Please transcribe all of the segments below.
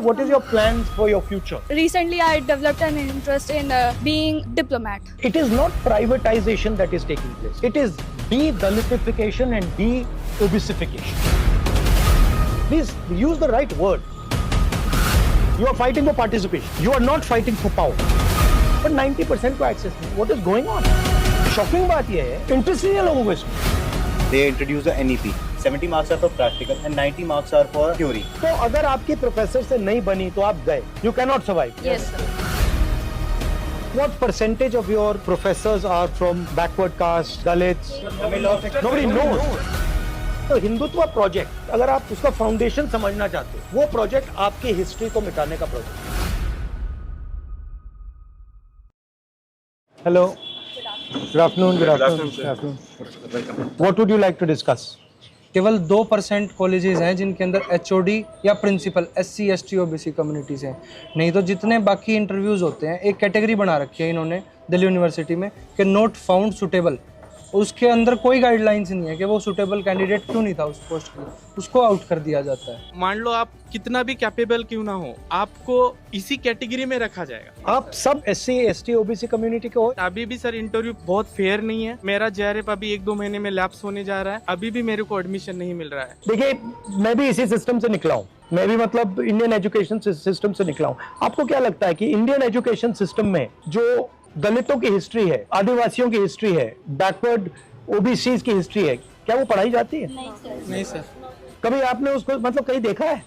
What is your plans for your future? Recently, I developed an interest in being diplomat. It is not privatization that is taking place. It is de-Dalitification and de-obesification. Please use the right word. You are fighting for participation. You are not fighting for power. But 90% को access नहीं. What is going on? Shocking बात ये है. Interest नहीं है लोगों को इसमें. They introduce the NEP. 70 marks are for practical and 90 marks are for theory. तो अगर आपके प्रोफेसर से नहीं बनी तो आप गए. You cannot survive. Yes, sir. What percentage of your professors are from backward caste, Dalits? Nobody knows. तो हिंदुत्व प्रोजेक्ट, अगर आप उसका फाउंडेशन समझना चाहते हो, वो प्रोजेक्ट आपकी हिस्ट्री को मिटाने का project. Hello. Good afternoon. What would you like to discuss? केवल 2% कॉलेजेस हैं जिनके अंदर HOD या principal SC ST OBC communities हैं. नहीं तो जितने बाकी इंटरव्यूज़ होते हैं, एक कैटेगरी बना रखी है इन्होंने दिल्ली यूनिवर्सिटी में कि नॉट फाउंड सुटेबल. उसके अंदर कोई गाइडलाइंस नहीं है कि वो सुटेबल कैंडिडेट क्यों नहीं था उस पोस्ट के लिए, उसको आउट कर दिया जाता है. मान लो आप कितना भी कैपेबल क्यों ना हो, आपको इसी कैटेगरी में रखा जाएगा. आप सब SC ST OBC कम्युनिटी के हो. अभी भी सर इंटरव्यू बहुत फेयर नहीं है. मेरा JRF अभी 1-2 महीने में लैप्स होने जा रहा है. अभी भी मेरे को एडमिशन नहीं मिल रहा है. देखिए, मैं भी इसी सिस्टम से निकला हूँ. मैं भी मतलब इंडियन एजुकेशन सिस्टम से निकला हूँ. आपको क्या लगता है कि इंडियन एजुकेशन सिस्टम में जो दलितों की हिस्ट्री है, आदिवासियों की हिस्ट्री है, बैकवर्ड OBCs की हिस्ट्री है, क्या वो पढ़ाई जाती है? नहीं सर. कभी आपने उसको मतलब कहीं देखा है?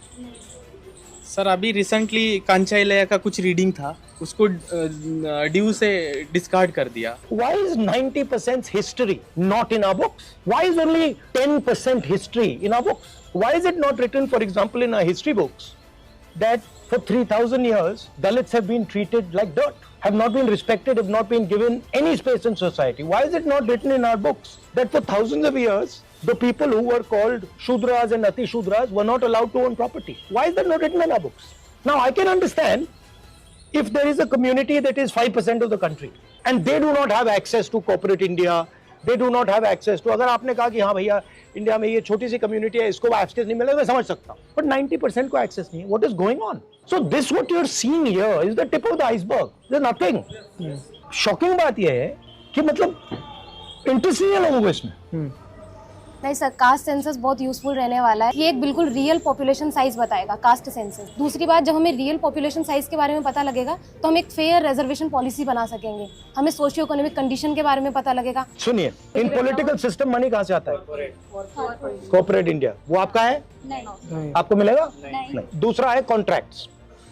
सर अभी रिसेंटली कांचाइलया का कुछ रीडिंग था, उसको ड्यू से डिस्कार्ड कर दिया. Why is 90% history not in our books? Why is only 10% history in our books? Why is it not written, for example, in our history books that for 3,000 years Dalits have been treated like dirt, have not been respected, have not been given any space in society? Why is it not written in our books that for thousands of years the people who were called Shudras and Ati Shudras were not allowed to own property? Why is that not written in our books? Now I can understand if there is a community that is 5% of the country and they do not have access to corporate India, they do not have access to, अगर आपने कहा कि हाँ भैया India में ये छोटी सी community है, इसको एक्सेस नहीं मिलेगा, मैं समझ सकता हूँ. बट 90% को एक्सेस नहीं है. What is going on? So this what you are seeing here is the tip of the iceberg. There is nothing. Shocking बात ये है कि मतलब इंटरेस्ट नहीं है लोगों को इसमें. नहीं सर, कास्ट सेंसस बहुत यूजफुल रहने वाला है. ये एक बिल्कुल रियल पॉपुलेशन साइज बताएगा कास्ट सेंसस. दूसरी बात, जब हमें रियल पॉपुलेशन साइज के बारे में पता लगेगा तो हम एक फेयर रिजर्वेशन पॉलिसी बना सकेंगे. हमें सोशियो इकोनॉमिक कंडीशन के बारे में पता लगेगा. सुनिए, इन पॉलिटिकल सिस्टम मनी कहाँ से आता है? Corporate India. वो आपका है? नहीं. आपको मिलेगा? नहीं. दूसरा है कॉन्ट्रैक्ट्स.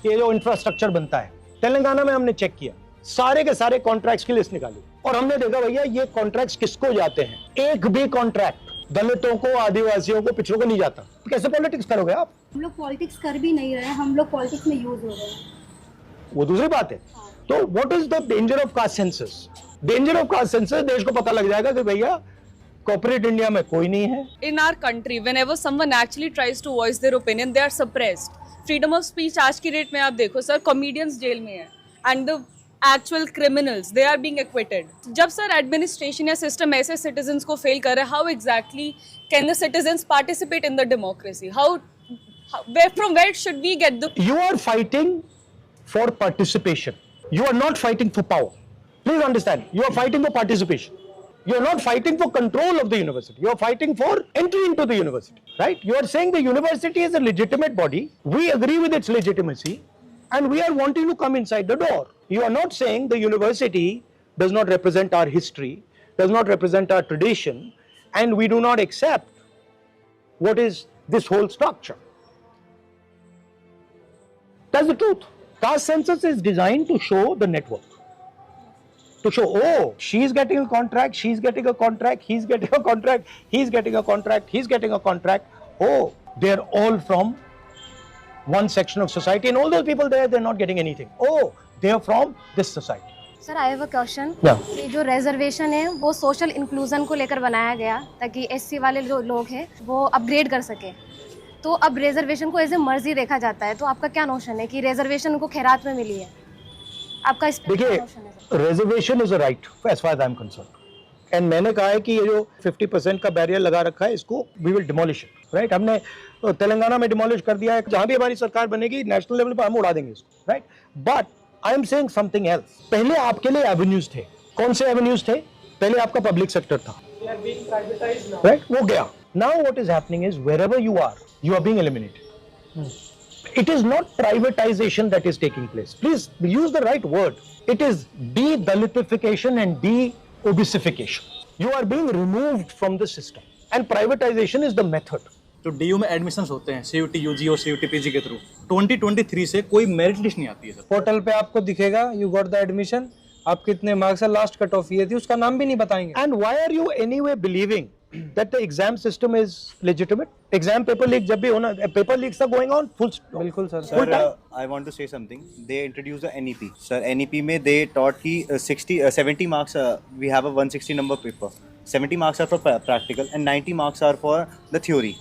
ये जो इंफ्रास्ट्रक्चर बनता है, तेलंगाना में हमने चेक किया, सारे के सारे कॉन्ट्रैक्ट्स की लिस्ट निकाली और हमने देखा भैया ये कॉन्ट्रैक्ट्स किसको जाते हैं. एक भी कॉन्ट्रैक्ट दलितों को, आदिवासियों को, पिछड़ों को नहीं जाता. कैसे पॉलिटिक्स करोगे आप? हम लोग पॉलिटिक्स कर भी नहीं रहे हैं, हम लोग पॉलिटिक्स में यूज हो रहे हैं. वो दूसरी बात है. तो what is the danger of caste census? Danger of caste census, देश को पता लग जाएगा कि भैया कॉर्पोरेट इंडिया में कोई नहीं है. In our country, whenever someone actually tries to voice their opinion, they are suppressed. Freedom of speech आज की डेट में आप देखो सर, comedians जेल में है and the actual criminals they are being acquitted. जब सर एडमिनिस्ट्रेशन या system ऐसे citizens को फेल कर रहा है, how exactly can the citizens participate in the democracy? From where should we get the? You are fighting for participation. You are not fighting for power. Please understand. You are fighting for participation. You are not fighting for control of the university. You are fighting for entry into the university, right? You are saying the university is a legitimate body. We agree with its legitimacy, and we are wanting to come inside the door. You are not saying the university does not represent our history, does not represent our tradition, and we do not accept what is this whole structure. That's the truth. Caste census is designed to show the network. To show, oh, she's getting a contract, she's getting a contract, he's getting a contract, he's getting a contract, he's getting a contract. Oh, they're all from one section of society, and all those people there, they're not getting anything. Oh, they're from this society. Sir, I have a question. Yeah. ये जो reservation है वो social inclusion को लेकर बनाया गया ताकि SC वाले जो लोग हैं वो अपग्रेड कर सके. तो अब रिजर्वेशन को एज ए मर्जी देखा जाता है. तो आपका क्या नोशन है कि रिजर्वेशन उनको खैरात में मिली है? आपका इस पे क्या नोशन है? Reservation is a right as far as I am concerned, and मैंने कहा है कि ये जो 50% का बैरियर लगा रखा है, इसको we will demolish it. Right हमने तेलंगाना में डिमोलिश कर दिया है, जहां भी हमारी सरकार बनेगी नेशनल लेवल पर हम उड़ा देंगे इसको, right? But I am saying something else. पहले आपके लिए एवेन्यूज थे, कौन से एवेन्यूज थे? पहले आपका पब्लिक सेक्टर था, राइट? वो गया। Now what is happening is wherever you are being eliminated. It is not privatization that is taking place. Please use the right word. It is de-Dalitification and de-obesification. You are being removed from the system. And privatization is the method. तो DU में admissions होते हैं CUT UG और CUT PG के through 2023 से कोई merit list नहीं आती है सर। पोर्टल पे आपको दिखेगा यू गॉट द एडमिशन, आप कितने मार्क्स है, लास्ट कट ऑफ ये थी, उसका नाम भी नहीं बताएंगे। And why are you anyway believing that the exam system is legitimate? Exam paper leak जब भी होना, paper leaks are going on full stop. बिल्कुल sir. Sir, I want to say something. They introduced the NEP. Sir, NEP में they taught कि 70 marks. We have a 160 number paper. 70 marks are for practical and 90 marks are for the theory.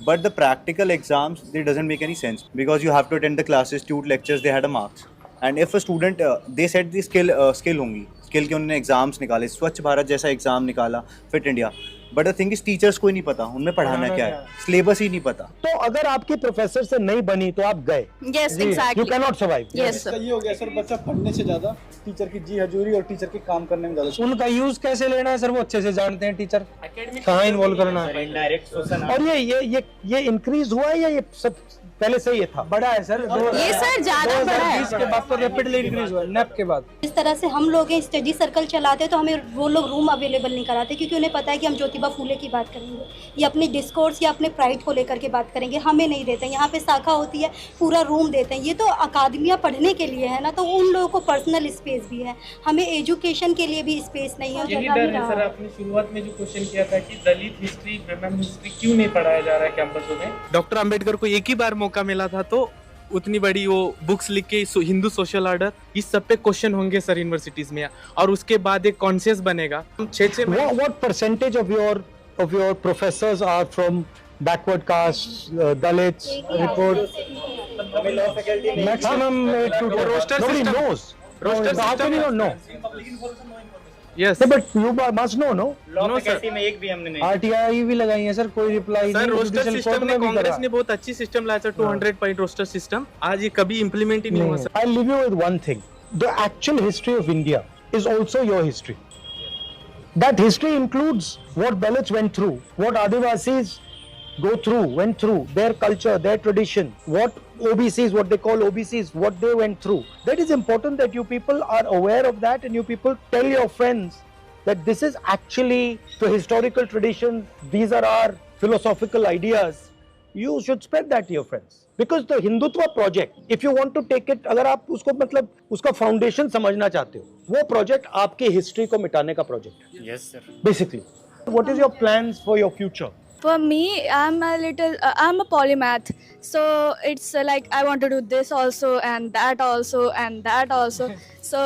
But the practical exams, they doesn't make any sense because you have to attend the classes, tute lectures. They had a marks. And if a student, they said the skill होंगी, skill के उन्होंने exams निकाले, स्वच्छ भारत जैसा exam निकाला, fit India. But the thing is teachers को ही नहीं पता उनमें पढ़ाना क्या है, सिलेबस ही नहीं पता। तो अगर आपकी प्रोफेसर से नहीं बनी तो आप गए, Yes, exactly. you cannot survive. Yes, sir. ये हो गया सर, बच्चा पढ़ने से ज्यादा टीचर की जी हजूरी और टीचर के काम करने में ज्यादा। उनका यूज कैसे लेना है सर वो अच्छे से जानते हैं टीचर, कहाँ इन्वॉल्व करना है। और ये इंक्रीज हुआ है या ये सब पहले से ये था? बड़ा है सर, ये सर ज्यादा बड़ा है। 2020 के बाद तो रैपिडली इंक्रीज हुआ, नेप के बाद। इस तरह से हम लोग स्टडी सर्कल चलाते तो हमें वो लोग रूम अवेलेबल नहीं कराते, क्योंकि उन्हें पता है कि हम ज्योतिबा फूले की बात करेंगे या अपने डिस्कोर्स या अपने प्राइड को लेकर के बात करेंगे, हमें नहीं देते। यहाँ पे शाखा होती है, पूरा रूम देते हैं। ये तो अकादमियाँ पढ़ने के लिए है ना, तो उन लोगों को पर्सनल स्पेस भी है, हमें एजुकेशन के लिए भी स्पेस नहीं है। यही डर है सर, आपने शुरुआत में जो क्वेश्चन किया था कि दलित हिस्ट्री, विमेन हिस्ट्री क्यों नहीं पढ़ाया जा रहा है कैंपसों में। डॉक्टर अंबेडकर को एक ही बार मौका मिला था तो उतनी बड़ी वो बुक्स लिख के हिंदू सोशल ऑर्डर, इस सब पे क्वेश्चन होंगे सर यूनिवर्सिटीज में, और उसके बाद एक कॉन्शियस बनेगा। 6 What percentage of your professors are from backward castes, Dalits? Report maximum 8 to 10. Roster Nobody system. knows. Roster How can you not know? Yes No, but you must know, no? No sir, में एक भी हमने नहीं। RTI भी लगाई है sir, कोई reply sir नहीं। रोस्टर Judicial सिस्टम court में भी कांग्रेस करा। ने बहुत अच्छी सिस्टम लाया सर, 200 पॉइंट रोस्टर सिस्टम, आज ये कभी इम्प्लीमेंट ही नहीं हुआ sir. I'll leave you with one thing. The actual history of India is also your history. That history includes what Dalits went through, what Adivasis went through, their culture, their tradition, what OBCs, what they call OBCs, what they went through. That is important that you people are aware of that and you people tell your friends that this is actually the historical tradition, these are our philosophical ideas. You should spread that to your friends. Because the Hindutva project, if you want to take it, अगर आप उसको मतलब उसका foundation समझना चाहते हो, वो project आपके हिस्ट्री को मिटाने का प्रोजेक्ट है। Yes sir. Basically, what is your plans for your future? For me, I'm a polymath, so it's like I want to do this also and that also and that also. So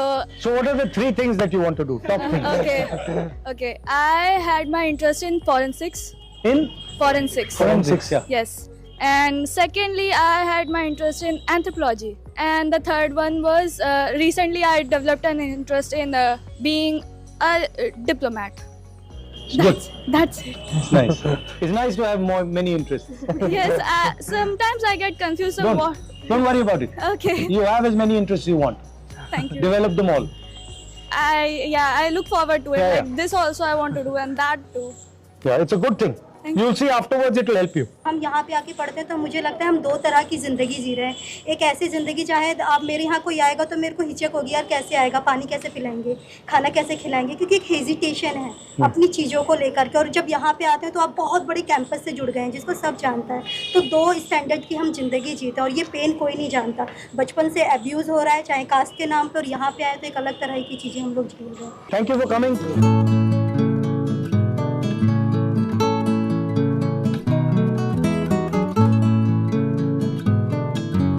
what are the 3 things that you want to do? Top things. okay. I had my interest in forensics. In Forensics. forensics, yeah. Yes. And secondly, I had my interest in anthropology. And the third one was recently I developed an interest in being a diplomat. That's it. It's nice. It's nice to have many interests. Yes, sometimes I get confused on what. Don't worry about it. Okay, You have as many interests you want. thank you. Develop them all. I look forward to it. Yeah, Like this also I want to do and that too. Yeah, it's a good thing. You'll see afterwards it will help you. हम यहाँ पे आके पढ़ते हैं तो मुझे लगता है हम 2 तरह की ज़िंदगी जी रहे हैं। एक ऐसी ज़िंदगी, चाहे आप मेरे यहाँ कोई आएगा तो मेरे को हिचक होगी, यार कैसे आएगा, पानी कैसे पिलाएंगे, खाना कैसे खिलाएंगे, क्योंकि एक हेजिटेशन है अपनी चीज़ों को लेकर के। और जब यहाँ पे आते हैं तो आप बहुत बड़ी कैंपस से जुड़ गए हैं जिसको सब जानता है, तो 2 स्टैंडर्ड की हम ज़िंदगी जीते हैं और ये पेन कोई नहीं जानता। बचपन से अब्यूज़ हो रहा है चाहे कास्ट के नाम पर, और यहाँ पे आए तो एक अलग तरह की चीज़ें हम लोग झेल रहे हैं। Thank you for coming.